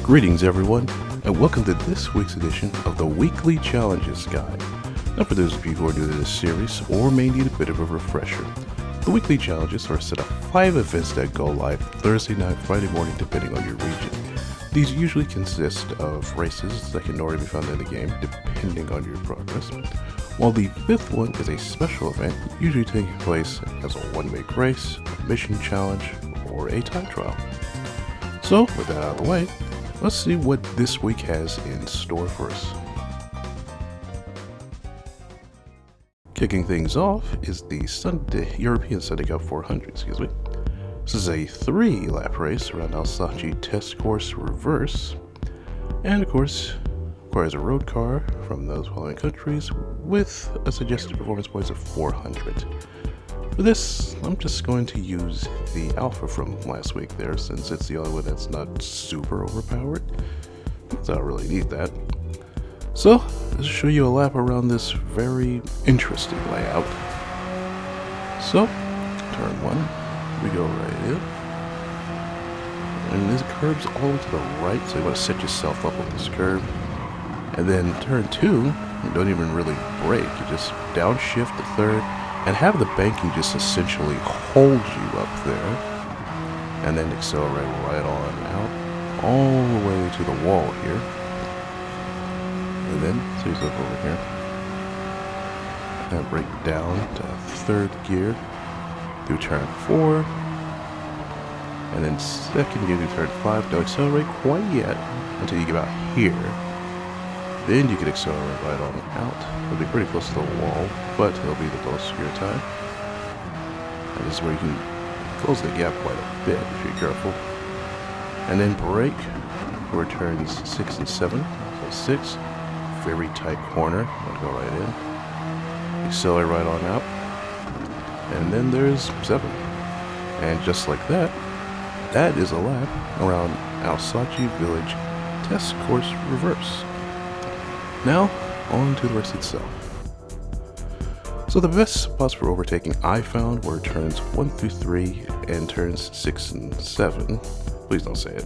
Greetings everyone, and welcome to this week's edition of the Weekly Challenges Guide. Now for those of you who are new to this series, or may need a bit of a refresher, the Weekly Challenges are a set of 5 events that go live Thursday night, Friday morning, depending on your region. These usually consist of races that can already be found in the game, depending on your progress, while the 5th one is a special event, usually taking place as a one-week race, a mission challenge, or a time trial. So, with that out of the way, let's see what this week has in store for us. Kicking things off is the European Sunday Cup 400, This is a 3-lap race around Alsace test course reverse, and of course, requires a road car from those following countries with a suggested performance points of 400. For this, I'm just going to use the Alpha from last week there, since it's the only one that's not super overpowered, so I don't really need that. So, let's show you a lap around this very interesting layout. So, turn 1, we go right in, and this curves all the way to the right, so you want to set yourself up on this curve. And then turn 2, you don't even really brake, you just downshift the third, and have the banking just essentially hold you up there, and then accelerate right on out, all the way to the wall here, and then see yourself over here, and brake down to 3rd gear, through turn 4, and then 2nd gear through turn 5, don't accelerate quite yet, until you get about here. Then you can accelerate right on out. It'll be pretty close to the wall, but it'll be the closest to your time. And this is where you can close the gap quite a bit if you're careful. And then brake for turns 6 and 7. So 6, very tight corner. I'll go right in. Accelerate right on out. And then there's 7. And just like that, that is a lap around Alsace Village test course reverse. Now, on to the race itself. So the best spots for overtaking I found were turns 1 through 3 and turns 6 and 7. Please don't say it.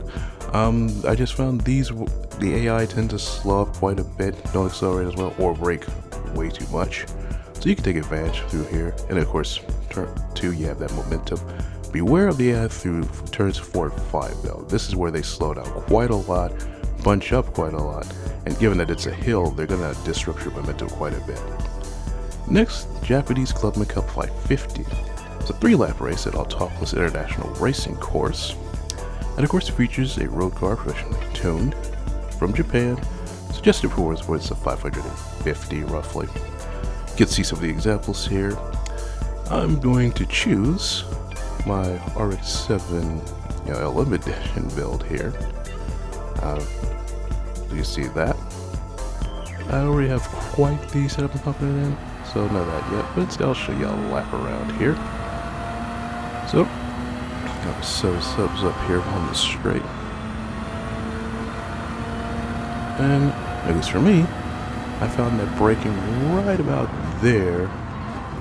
I just found these, the AI tend to slow up quite a bit, don't accelerate as well, or brake way too much. So you can take advantage through here. And of course, turn 2, you have that momentum. Beware of the AI through turns 4 and 5 though. This is where they slow down quite a lot, bunch up quite a lot. And given that it's a hill, they're going to disrupt your momentum quite a bit. Next, Japanese Clubman Cup 550. It's a 3-lap race at Autopolis International Racing Course. And of course, it features a road car professionally tuned from Japan. Suggested performance points of 550 roughly. You can see some of the examples here. I'm going to choose my RX-7 LM edition build here. Do you see that? I already have quite the setup I'm confident in, so not that yet, but I'll show you a lap around here. So, got some subs up here on the straight. And, at least for me, I found that braking right about there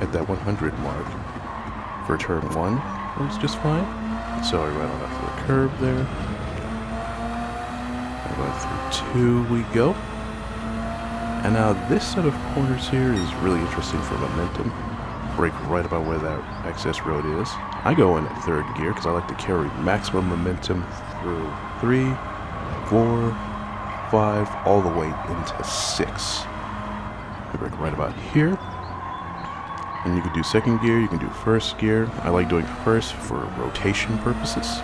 at that 100 mark for turn 1 works just fine. Accelerate right on after the curve there. Through 2 we go. And now this set of corners here is really interesting for momentum. Brake right about where that access road is. I go in at 3rd gear because I like to carry maximum momentum through 3, 4, 5, all the way into 6. I brake right about here. And you can do 2nd gear, you can do 1st gear. I like doing 1st for rotation purposes.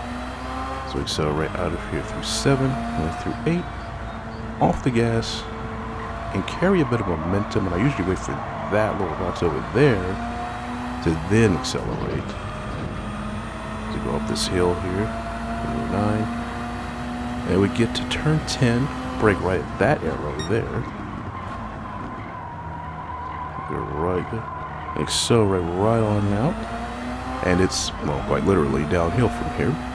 So accelerate out of here through 7, and through 8, off the gas, and carry a bit of momentum. And I usually wait for that little box over there to then accelerate. To go up this hill here, number 9, and we get to turn 10, brake right at that arrow there. Go right, accelerate right on out, and it's, well, quite literally downhill from here.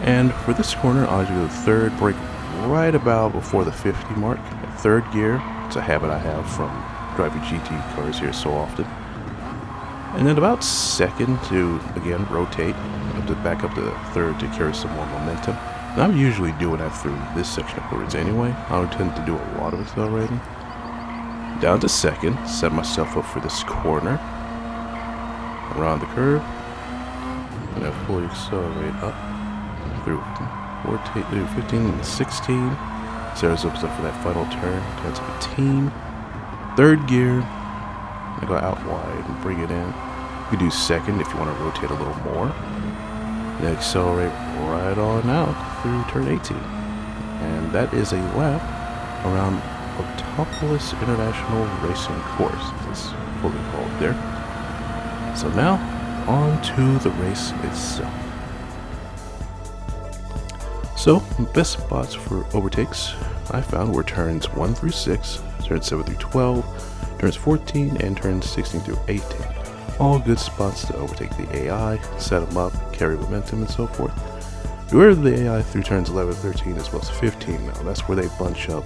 And for this corner, I'll go 3rd, brake right about before the 50 mark. At 3rd gear, it's a habit I have from driving GT cars here so often. And then about 2nd to, again, rotate, back up to 3rd to carry some more momentum. And I'm usually doing that through this section of Coruse anyway. I don't tend to do a lot of accelerating. Down to second, set myself up for this corner. Around the curve. And I fully accelerate up through 15 and 16. Set ourselves up for that final turn. Turn 17. Third gear. I go out wide and bring it in. You do second if you want to rotate a little more. Then accelerate right on out through turn 18. And that is a lap around Autopolis International Racing Course. It's fully called there. So now, on to the race itself. So, best spots for overtakes I found were turns 1 through 6, turns 7 through 12, turns 14, and turns 16 through 18. All good spots to overtake the AI, set them up, carry momentum, and so forth. Beware of the AI through turns 11, 13, as well as 15 now. That's where they bunch up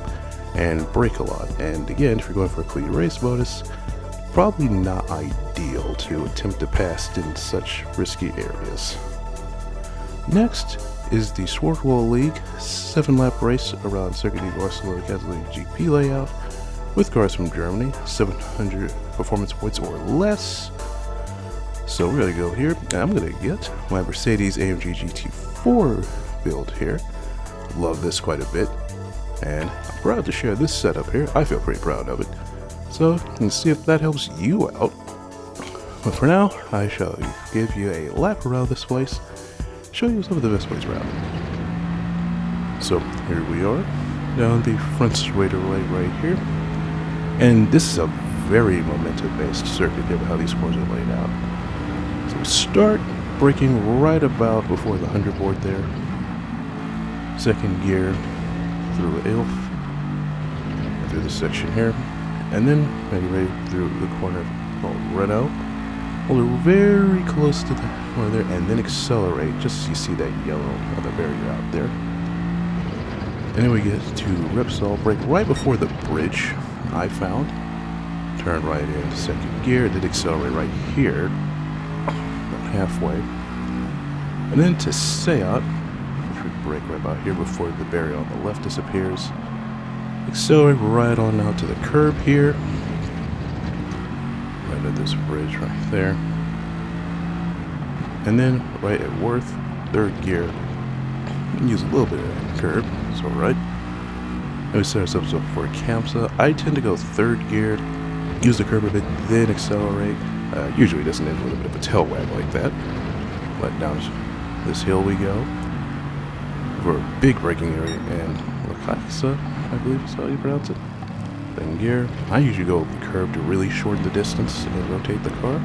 and break a lot. And again, if you're going for a clean race bonus, probably not ideal to attempt to pass in such risky areas. Next is the Schwarzweld League 7-lap race around Circuit De-Barcelona Catalunya GP layout with cars from Germany, 700 performance points or less. So we're going to go here, and I'm going to get my Mercedes AMG GT4 build here. Love this quite a bit, and I'm proud to share this setup here. I feel pretty proud of it. So you can see if that helps you out. But for now, I shall give you a lap around this place, show you some of the best ways around it. So here we are, down the front straightaway right here. And this is a very momentum-based circuit given how these cores are laid out. So we start braking right about before the 100 board there. Second gear through Ilf, through this section here. And then make it right through the corner called Renault. Hold it very close to the corner there, and then accelerate just so you see that yellow on the barrier out there. And then we get to Repsol, brake right before the bridge I found. Turn right into second gear, then accelerate right here, about halfway. And then to Seat, which we brake right about here before the barrier on the left disappears. Accelerate right on out to the curb here. Right at this bridge right there. And then right at Worth, third gear. Use a little bit of that curb, it's alright. And we set ourselves up for a Kamsa. I tend to go third gear, use the curb a bit, then accelerate. Usually it doesn't end with a bit of a tail wag like that. But down this hill we go. For a big braking area, and Alsace, I believe is how you pronounce it. Then gear. I usually go over the curb to really shorten the distance and rotate the car.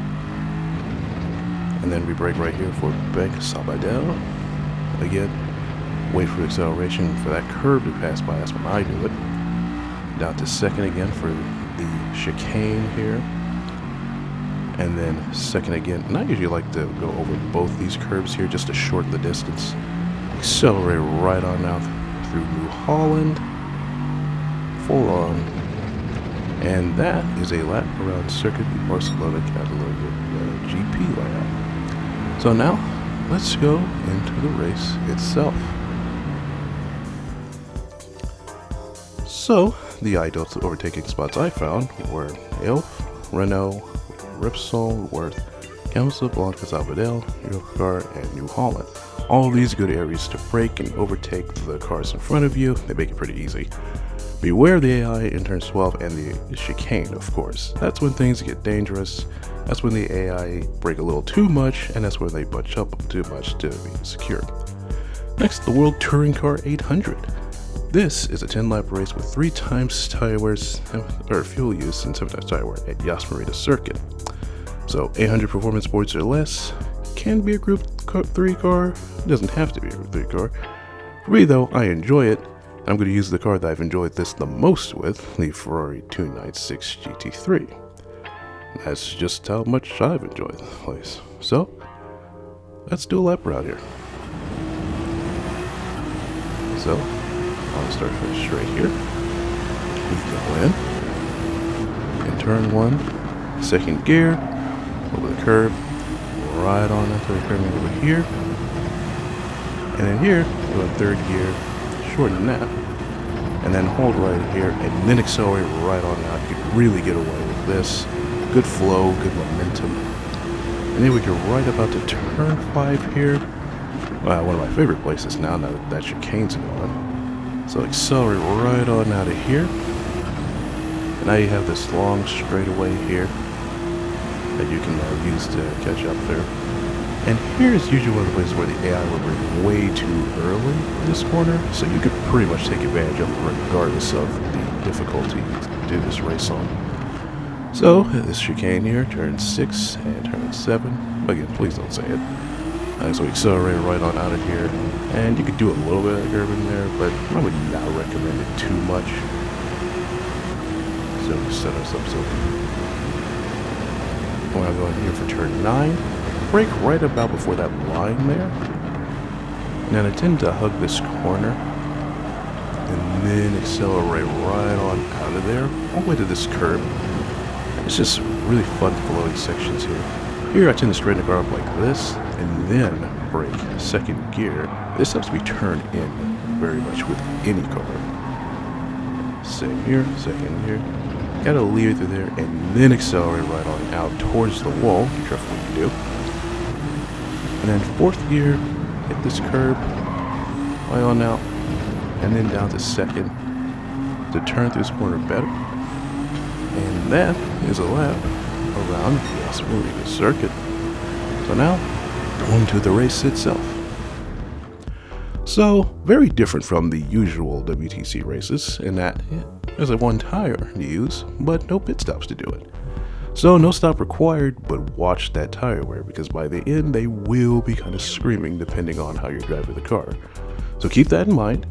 And then we brake right here for Bank Sabadell. Again, wait for acceleration for that curb to pass by. That's when I do it. Down to second again for the chicane here. And then second again. And I usually like to go over both these curbs here just to shorten the distance. Accelerate right on out through New Holland. Full on. And that is a lap around Circuit De-Barcelona Catalunya GP layout. So now, let's go into the race itself. So, the ideal overtaking spots I found were Elf, Renault, Repsol, Worth, Kamsa, Blanca, Sabadell, Eurocar, and New Holland. All these good areas to brake and overtake the cars in front of you. They make it pretty easy. Beware of the AI in turn 12 and the chicane, of course. That's when things get dangerous. That's when the AI brake a little too much, and that's when they bunch up too much to be secure. Next, the World Touring Car 800. This is a 10-lap race with 3 times tire wears, or fuel use, and 7 times tire wear at Marina circuit. So 800 performance points or less. Can be a Group 3 car. It doesn't have to be a Group 3 car. For me though, I enjoy it. I'm going to use the car that I've enjoyed this the most with, the Ferrari 296 GT3. That's just how much I've enjoyed the place. So, let's do a lap around here. So, I'll start from straight here. We go in turn 1, second gear, over the curb, right on into the curb over here. And then here, go in third gear, shorten that, and then hold right here, and then accelerate right on out. You can really get away with this. Good flow, good momentum. And then we get right about to turn 5 here. One of my favorite places now that that chicane's gone. So accelerate right on out of here. And now you have this long straightaway here that you can use to catch up there. And here is usually one of the places where the AI will brake way too early in this corner, so you could pretty much take advantage of it regardless of the difficulty to do this race on. So, this chicane here, turn 6 and turn 7. Again, please don't say it. So we accelerate right on out of here, and you could do a little bit of curve in there, but I would not recommend it too much. So we set us up so we're going to go in here for turn 9. Brake right about before that line there. Now I tend to hug this corner and then accelerate right on out of there, all the way to this curb. It's just really fun floating sections here. Here I tend to straighten the car up like this and then brake second gear. This has to be turned in very much with any car. Same here, second gear. Gotta leave it through there and then accelerate right on out towards the wall. Be careful what you do. And then fourth gear, hit this curb, right on out, and then down to second to turn through this corner better. And that is a lap around the Las Vegas circuit. So now, on to the race itself. So, very different from the usual WTC races in that there's a one tire to use, but no pit stops to do it. So no stop required, but watch that tire wear because by the end they will be kind of screaming depending on how you're driving the car. So keep that in mind.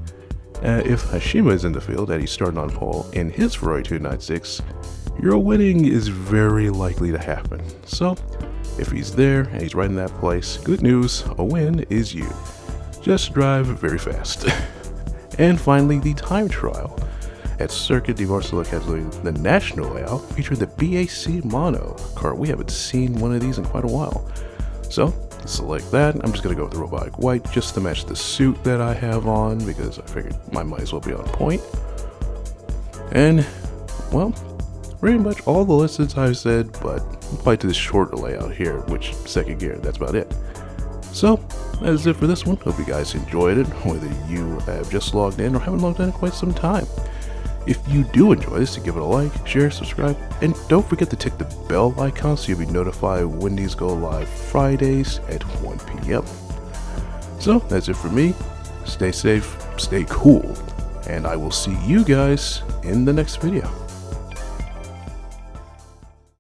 If Hashima is in the field and he's starting on pole in his Ferrari 296, your winning is very likely to happen. So if he's there and he's right in that place, good news, a win is you. Just drive very fast. And finally, the time trial. At Circuit De-Barcelona, Catalunya, the national layout featured the BAC Mono car. We haven't seen one of these in quite a while. So, select that. I'm just going to go with the robotic white just to match the suit that I have on because I figured I might as well be on point. And, well, pretty much all the lessons I've said, but apply to this shorter layout here, which second gear, that's about it. So, that is it for this one. Hope you guys enjoyed it, whether you have just logged in or haven't logged in quite some time. If you do enjoy this, give it a like, share, subscribe, and don't forget to tick the bell icon so you'll be notified when these go live Fridays at 1 p.m. So, that's it for me. Stay safe, stay cool, and I will see you guys in the next video.